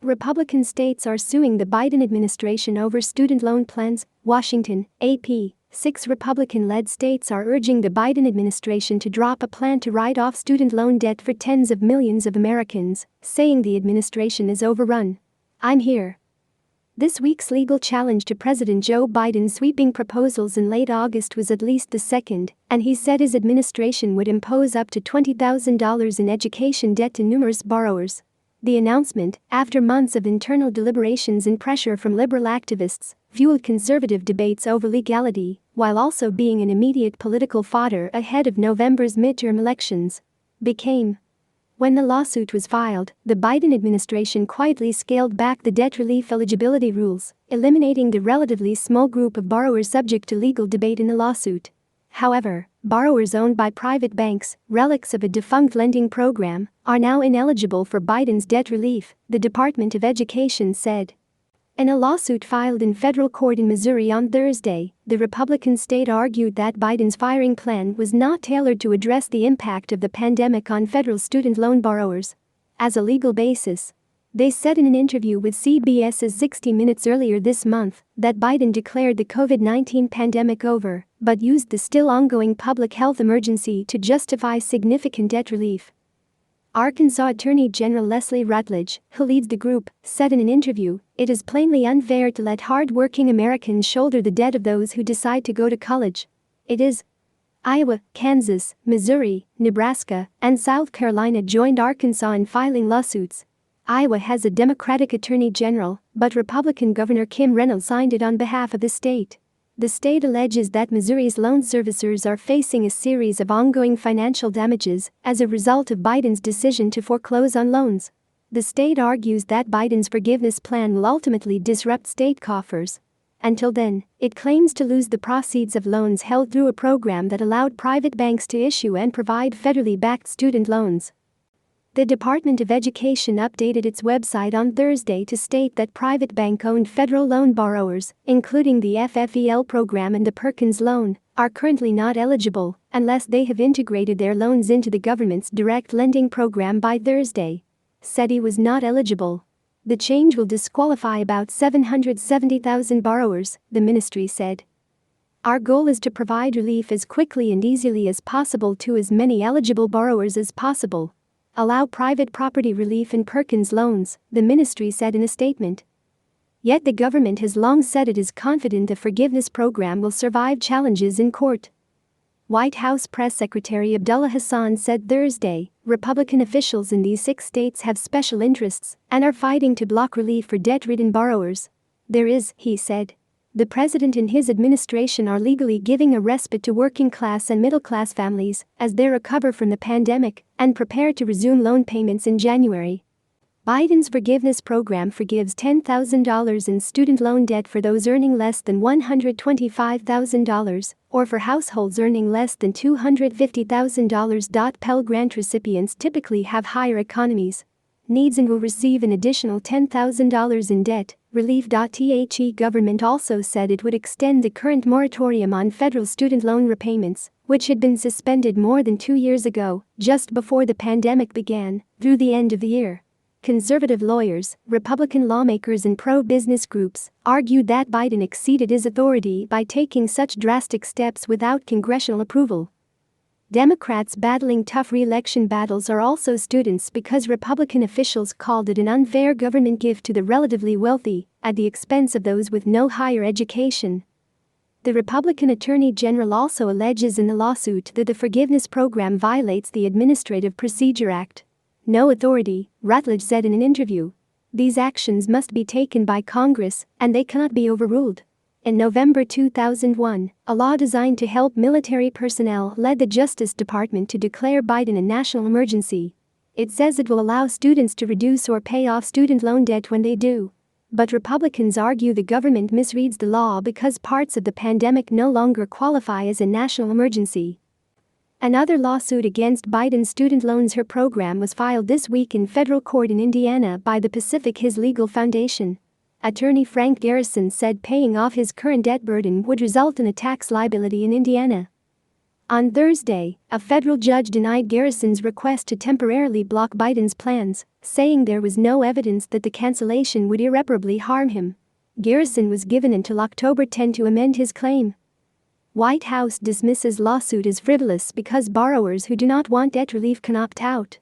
Republican states are suing the Biden administration over student loan plans, Washington, AP. 6 Republican-led states are urging the Biden administration to drop a plan to write off student loan debt for tens of millions of Americans, saying the administration is overrun. I'm here. This week's legal challenge to President Joe Biden's sweeping proposals in late August was at least the second, and he said his administration would impose up to $20,000 in education debt to numerous borrowers. The announcement, after months of internal deliberations and pressure from liberal activists, fueled conservative debates over legality, while also being an immediate political fodder ahead of November's midterm elections. When the lawsuit was filed, the Biden administration quietly scaled back the debt relief eligibility rules, eliminating the relatively small group of borrowers subject to legal debate in the lawsuit. However, borrowers owned by private banks, relics of a defunct lending program, are now ineligible for Biden's debt relief, the Department of Education said. In a lawsuit filed in federal court in Missouri on Thursday, the Republican state argued that Biden's firing plan was not tailored to address the impact of the pandemic on federal student loan borrowers. As a legal basis, they said in an interview with CBS's 60 Minutes earlier this month that Biden declared the COVID-19 pandemic over, but used the still ongoing public health emergency to justify significant debt relief. Arkansas Attorney General Leslie Rutledge, who leads the group, said in an interview, "It is plainly unfair to let hard-working Americans shoulder the debt of those who decide to go to college. It is." Iowa, Kansas, Missouri, Nebraska, and South Carolina joined Arkansas in filing lawsuits. Iowa has a Democratic attorney general, but Republican Governor Kim Reynolds signed it on behalf of the state. The state alleges that Missouri's loan servicers are facing a series of ongoing financial damages as a result of Biden's decision to foreclose on loans. The state argues that Biden's forgiveness plan will ultimately disrupt state coffers. Until then, it claims to lose the proceeds of loans held through a program that allowed private banks to issue and provide federally backed student loans. The Department of Education updated its website on Thursday to state that private bank-owned federal loan borrowers, including the FFEL program and the Perkins loan, are currently not eligible unless they have integrated their loans into the government's direct lending program by Thursday. SETI was not eligible. The change will disqualify about 770,000 borrowers, the ministry said. Our goal is to provide relief as quickly and easily as possible to as many eligible borrowers as possible. Allow private property relief in Perkins loans, the ministry said in a statement. Yet the government has long said it is confident the forgiveness program will survive challenges in court. White House Press Secretary Abdullah Hassan said Thursday, Republican officials in these 6 states have special interests and are fighting to block relief for debt-ridden borrowers. There is, he said. The president and his administration are legally giving a respite to working-class and middle-class families as they recover from the pandemic and prepare to resume loan payments in January. Biden's forgiveness program forgives $10,000 in student loan debt for those earning less than $125,000 or for households earning less than $250,000. Pell Grant recipients typically have higher economies needs and will receive an additional $10,000 in debt relief. The government also said it would extend the current moratorium on federal student loan repayments, which had been suspended more than 2 years ago, just before the pandemic began, through the end of the year. Conservative lawyers, Republican lawmakers and pro-business groups argued that Biden exceeded his authority by taking such drastic steps without congressional approval. Democrats battling tough re-election battles are also students because Republican officials called it an unfair government gift to the relatively wealthy at the expense of those with no higher education. The Republican Attorney General also alleges in the lawsuit that the forgiveness program violates the Administrative Procedure Act. No authority, Rutledge said in an interview. These actions must be taken by Congress, and they cannot be overruled. In November 2001, a law designed to help military personnel led the Justice Department to declare Biden a national emergency. It says it will allow students to reduce or pay off student loan debt when they do. But Republicans argue the government misreads the law because parts of the pandemic no longer qualify as a national emergency. Another lawsuit against Biden's student loans program was filed this week in federal court in Indiana by the Pacific His Legal Foundation. Attorney Frank Garrison said paying off his current debt burden would result in a tax liability in Indiana. On Thursday, a federal judge denied Garrison's request to temporarily block Biden's plans, saying there was no evidence that the cancellation would irreparably harm him. Garrison was given until October 10 to amend his claim. White House dismisses lawsuit as frivolous because borrowers who do not want debt relief can opt out.